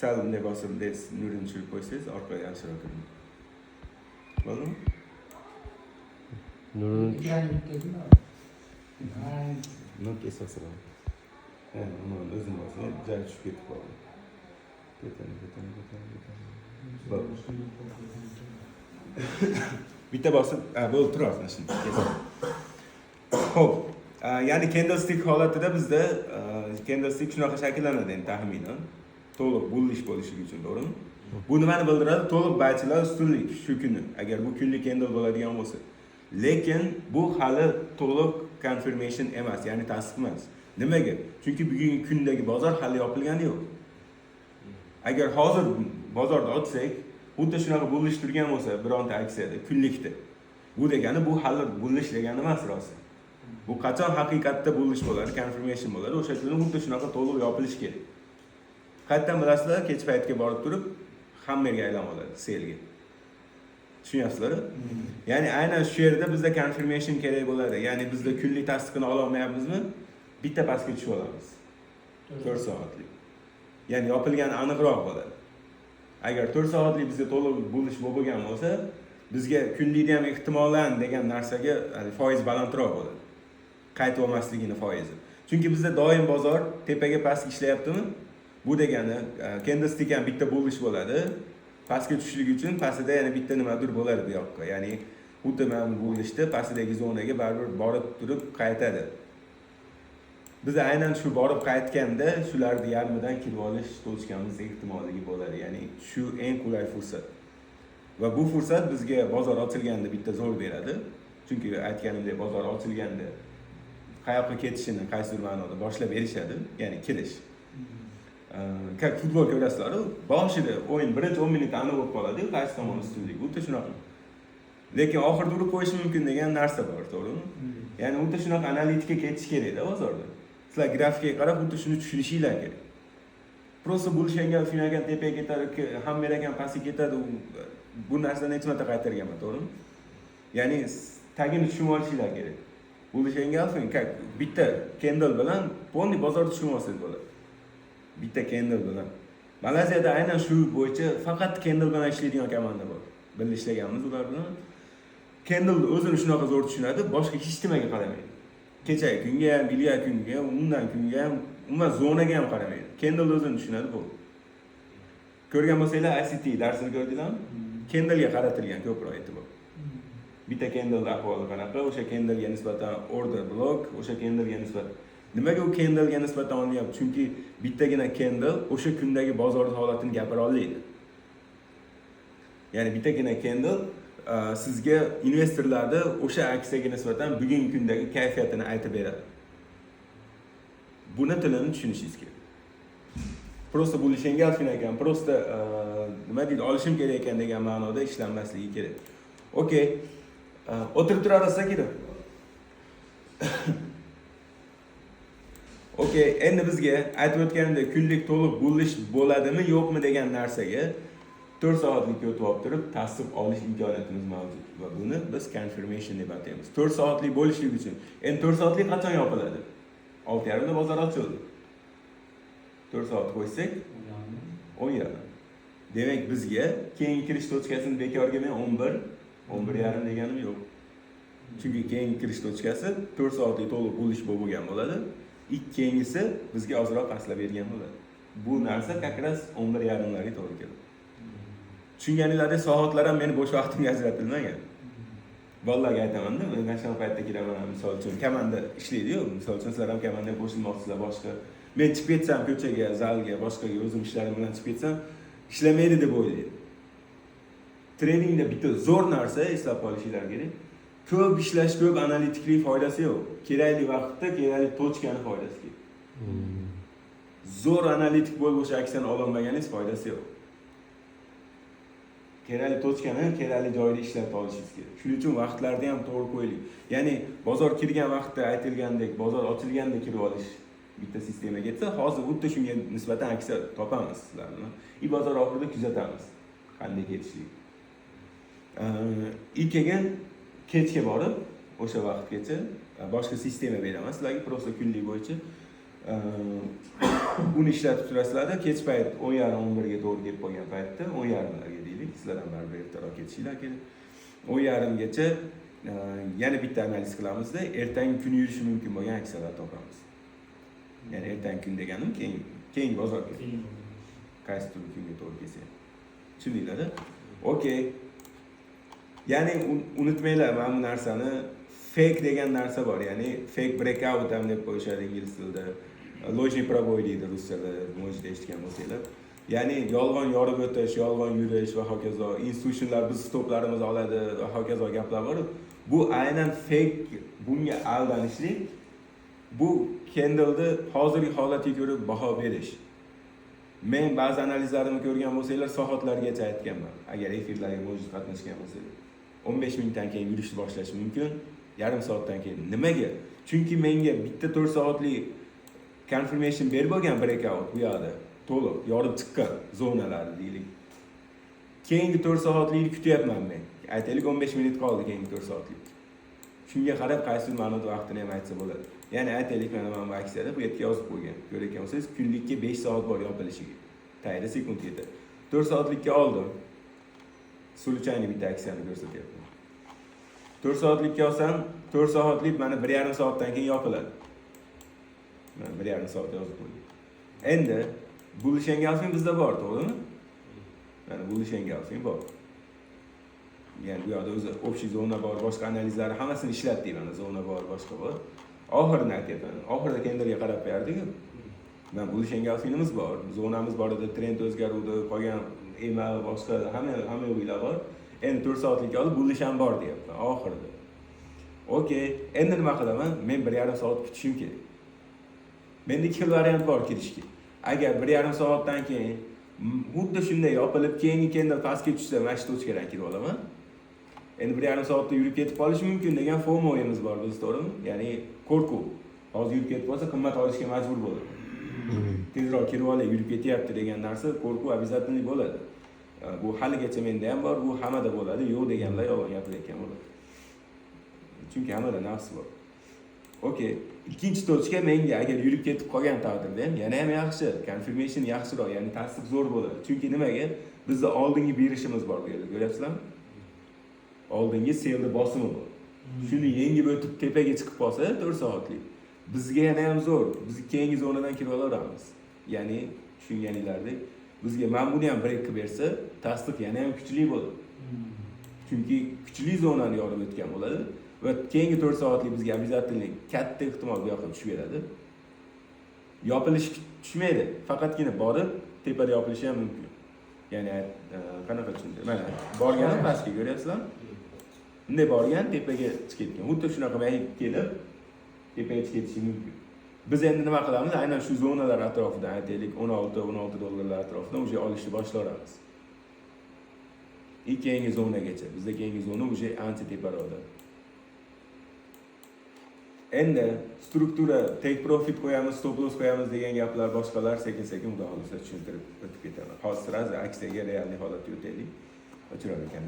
sal bunday bosib nurini tushirib qo'ysangiz orqaga yaxshiroq ko'rinadi. Bo'ldimi? Nuk esasini. Uni o'zini bosing, joy tushib ketib qoldi. Ketadi. Bitta bosib, bo'ldi, turasiz shuni. Xo'p, ya'ni candlestick holatida bizda candlestick shunaqa shakllanadi endi taxminan. To'liq bullish bo'lishi uchun, to'g'rimi? Bu nimani bildiradi? To'liq baychilar ustunlik shu kuni, agar bu kunlik candle bo'ladigan bo'lsa. Lekin bu hali to'liq confirmation emas, ya'ni tasdiq emas. Nimaga? Chunki bugungi kundagi bozor hali yopilgani yo'q. Agar hozir bozorda ochsak, xuddi shunaqa bullish turgan bo'lsa, bironta aksiyada kunlikda. Bu degani bu hali bullish degani emas rosa. Bu qachon haqiqatda bullish bo'ladi, confirmation bo'ladi, o'sha kuni xuddi shunaqa to'liq yopilish kerak. Qayerdan bilasizlar? Kech paytga borib turib, hammerga aylanib oladi, selga. Tushunyapsizlar? Ya'ni aynan shu yerda bizda confirmation kerak bo'ladi. Ya'ni bizda kunlik tasdiqini ola olmayapmizmi? Bitta pastga tushib olamiz. 4 soatlik. Ya'ni yopilgani aniqroq bo'ladi. Agar 4 soatlik bizga to'liq bullish bo'lgan bo'lsa, bizga kunlikda ham ehtimolan degan narsaga foiz balandroq bo'ladi. Qaytib olmasligini foizi. Chunki bizda doim bozor tepaga pastga ishlayaptimi? Bu degani candlestick ham bitta bullish bo'ladi. Pastga tushishligi uchun pastida yana bitta nimadir bo'ladi bu yoqqa. Ya'ni xuddi mana bu bullishda pastdagi zonaga baribir borib turib qaytadi. Biz aynan shu borib qaytganda shularni yarmidan kirib olish to'chkamiz ehtimolligi bo'ladi. Ya'ni shu eng qulay fursat. Va bu fursat bizga bozor ochilganda bitta zo'r beradi. Chunki aytganimdek bozor ochilganda qayoqqa ketishini qaysidir ma'noda boshlab berishadi, ya'ni kelish. Futbol ko'rasizlar, boshida o'yin birinchi 10 minut aniq bo'lib qoladi, qaysi tomon ustunlik, xuddi shunaqa. Lekin oxirida urib qo'yish mumkin degan narsa bor, to'g'rimi? Ya'ni xuddi shunaqa analitika ketish kerak-da bozorda. Sizlar grafikaga qarab xuddi shuni tushunishinglar kerak. Prosta bo'lishgan finalga tepaga ketadi, hamma ekan pastga ketadi. Bu narsani hech marta qaytarganman, to'g'rimi? Ya'ni tagini tushunib olishinglar kerak. Bo'lishgan bitta candle bilan polni bozorda tushunib olsangiz bo'ladi. Bitta candle bilan. Malayziyada aynan shu bo'yicha faqat candle bilan ishlaydigan komanda bor. Birga ishlaganmiz ular bilan. Candle o'zini shunaqa zo'r tushunadi, boshqa hech nimaga qaramaydi. Kechagi kunga ham, yilga kunga ham, undan kunga ham, umuman zonaga ham qaramaydi. Candle o'zini tushunadi bu. Ko'rgan bo'lsanglar ICT darsini ko'rdinglarmi? Candle'ga qaratilgan ko'proq e'tibor. Bitta candle ahvoli qanaqa, o'sha candle'ga nisbatan order block, o'sha candle'ga nisbatan nimaga u candle'ga nisbatan olyapti? Chunki bittagina candle o'sha kundagi bozor holatini gapira olmaydi. Ya'ni bittagina candle sizga investorlarni o'sha aksiyaga nisbatan bugungi kundagi kayfiyatini aytib beradi. Buni tilini tushunishingiz kerak. Prosta bo'lishinga alfin ekan, prosta nima deydi, olishim kerak ekan degan ma'noda ishlanmasligi kerak. Okey. O'tirib turarsiz kerak. Okey, endi bizga aytib o'tganimdek kunlik to'liq bullish bo'ladimi, yo'qmi degan narsaga 4 soatlikka o'tib olib turib tasdiq olish imkoniyatimiz mavjud va buni biz confirmation deb ataymiz. 4 soatlik bo'lishligi uchun. Endi 4 soatlik qachon yopiladi? 6:30 da bozor ochildi. 4 soat qo'ysak 10:30. Demak bizga keyingi kirish tochkasini bekorga men 11:30 deganim yo'q. Chunki keyingi kirish tochkasi 4 soatlik to'liq bullish bo'lgan bo'ladi. Keyingisi bizga ozroq pastlab bergan bo'ladi. Bu narsa kakras 11:30larga to'g'ri keladi. Tushunganinglardek soatlar ham meni bo'sh vaqtimga ajratilmagan. Bolalarga aytaman-da, men nashon paytda kiraman, misol uchun komanda ishlaydi-yu, misol uchun sizlar ham komanda qo'shilmoqsizlar boshqa. Men chiqib ketsam ko'chaga, zalga, boshqaga o'zim ishlarim bilan chiqib ketsam, ishlamaydi deb o'ylaydi. Treningda bitta zo'r narsa eslab qolishinglar kerak. Ko'p ishlash, ko'p analitiklik foydasi yo'q. Kerakli vaqtda kerakli tochkani foydasi kerak. Zo'r analitik bo'lib o'sha aksiyani ola olmaganingiz foydasi yo'q. Kerakli tochkani kerakli joyda ishlab olishingiz kerak. Shuning uchun vaqtlarni ham to'g'ri qo'ying. Ya'ni bozor kirgan vaqtda aytilgandek, bozor ochilganda kirib olish bitta sistemaga ketsa, hozir xuddi shunga nisbatan aksiya topamiz sizlarni. Bozor oxirida kuzatamiz qanday ketishlik. Keyin kechga borib o'sha vaqtgacha boshqa sistema beraman sizlarga, prosta kunlik bo'yicha uni ishlatib turasizlar-da, kech payt 10:30-11 ga to'g'ri kelib qolgan paytda 10:30 deylik, sizlar ham baribir ertaroq ketishinglar kerak. 10:30 gacha yana bitta analiz qilamizda, ertangi kun yurishi mumkin bo'lgan aksiyalar topamiz. Ya'ni ertangi kun deganim keyingi bozorga. Qaysi tur kunga to'g'ri kelsa. Tushundinglar-da? Okey. Ya'ni unutmanglar, mana bu narsani fake degan narsa bor. Ya'ni fake breakout ham deb qo'yishadi ingliz tilida. Ложный пробой deydi ruschada, mojda eshitgan bo'lsanglar. Ya'ni yolg'on yorib o'tish, yolg'on yurish va hokazo, institutionlar biz stoplarimizni oladi va hokazo gaplar bor. Bu aynan fake, bunga aldanishlik. Bu candle'ni hozirgi holatiga ko'ra baho berish. Men ba'zi analizlarimni ko'rgan bo'lsanglar, soatlargacha aytganman. Agar efirlarga mojda qatnashgan bo'lsanglar, 15 minutdan keyin yurishni boshlash mumkin, yarim soatdan keyin. Nimaga? Chunki menga bitta 4 soatlik confirmation berib bo'lgan breakout bu yoqda to'liq yorib chiqqan zonalar deylik. Keyingi 4 soatlikni kutyapman men. Aytaylik 15 minut qoldi keyingi 4 soatlik. Shunga qarab qaysi ma'noda vaqtini ham aytsa bo'ladi. Ya'ni aytaylik mana bu aksiyada bu yerga yozib qo'ygan. Ko'rayotgan bo'lsangiz, kunlikka 5 soat bor yopilishiga. Tayda sekund ketadi. 4 soatlikka oldim. Случайно bitta aksiyani ko'rsatyapman. 4 soatlikka olsam, 4 soatlik mana 1,5 soatdan keyin yopiladi. Mana 1,5 soat yozib qo'ydim. Endi bullish engulfing bizda bor, to'g'rimi? Mana bullish engulfing bor. Ya'ni bu yoqda o'zi общий zona bor, boshqa analizlari hammasini ishlatdik, mana zona bor, boshqa bor. Oxirini aytyapman. Oxirida candle'ga qarab berdik-ku. Mana bullish engulfingimiz bor, zonamiz bor edi, trend o'zgaruvdi, qolgan EMA boshqa hamma o'ylar bor. Endi 4 soatlikka olib bullish ham bor deyapman oxirida. Okey, endi nima qilaman? Men 1,5 soat kutishim kerak. Menda ikki xil variant bor kirishga. Agar 1,5 soatdan keyin xuddi shunday yopilib, keyingi candle pastga tushsa, mana shu tochkadan kirib olaman. Endi 1,5 soatda yurib ketib qolish mumkin degan FOMO'yimiz bor biz, to'g'rimi? Ya'ni qo'rquv. Hozir yurib ketib qolsa, qimmat olishga majbur bo'ladi. Tezroq kirib olay, yurib ketyapti degan narsa qo'rquv обязательно bo'ladi. Bu haligacha menda ham bor, bu hammada bo'ladi. Yo'q deganlar yolg'on gapirayotgan bo'ladi. Chunki hammada nafs bor. Okey. Ikkinchi tochka menga agar yurib ketib qolgan taqdirda ham yana ham yaxshi, confirmation yaxshiroq, ya'ni tasdiq zo'r bo'ladi. Chunki nimaga? Bizda oldingi berishimiz bor bu yerda, ko'ryapsizlarmi? Oldingi selni bosimi bor. Shuni yengib o'tib tepaga chiqib qolsa 4 soatlik. Bizga yana ham zo'r. Biz keyingi zonadan kirib olaveramiz. Ya'ni tushunganinglardek, bizga mana buni ham break qilib bersa, tasdiq yana ham kuchli bo'ladi. Chunki kuchli zonani yorib o'tgan bo'ladi va keyingi 4 soatlik bizga обязательно katta ehtimol bu yoqqa tushib beradi. Yopilish tushmaydi, faqatgina borib tepada yopilishi ham mumkin. Ya'ni qanaqa tushundim? Mana borgani pastga ko'ryapsizlar? Bunday borgan tepaga chiqib ketgan. Xuddi shunaqa mayib kelib tepaga chiqib ketishi mumkin. Biz endi nima qilamiz? Aynan shu zonalar atrofida, aytaylik 16 dollarlar atrofida o'sha olishni boshlaymiz. Keyingi zonagacha. Bizda keyingi zona o'sha ancha teparoqda. Endi struktura, take profit qo'yamiz, stop loss qo'yamiz degan gaplar boshqalar sekin-sekin xudo xolisa tushuntirib o'tib ketaman. Hozir aksiyaga realniy holatga o'taylik. O'chirar ekan.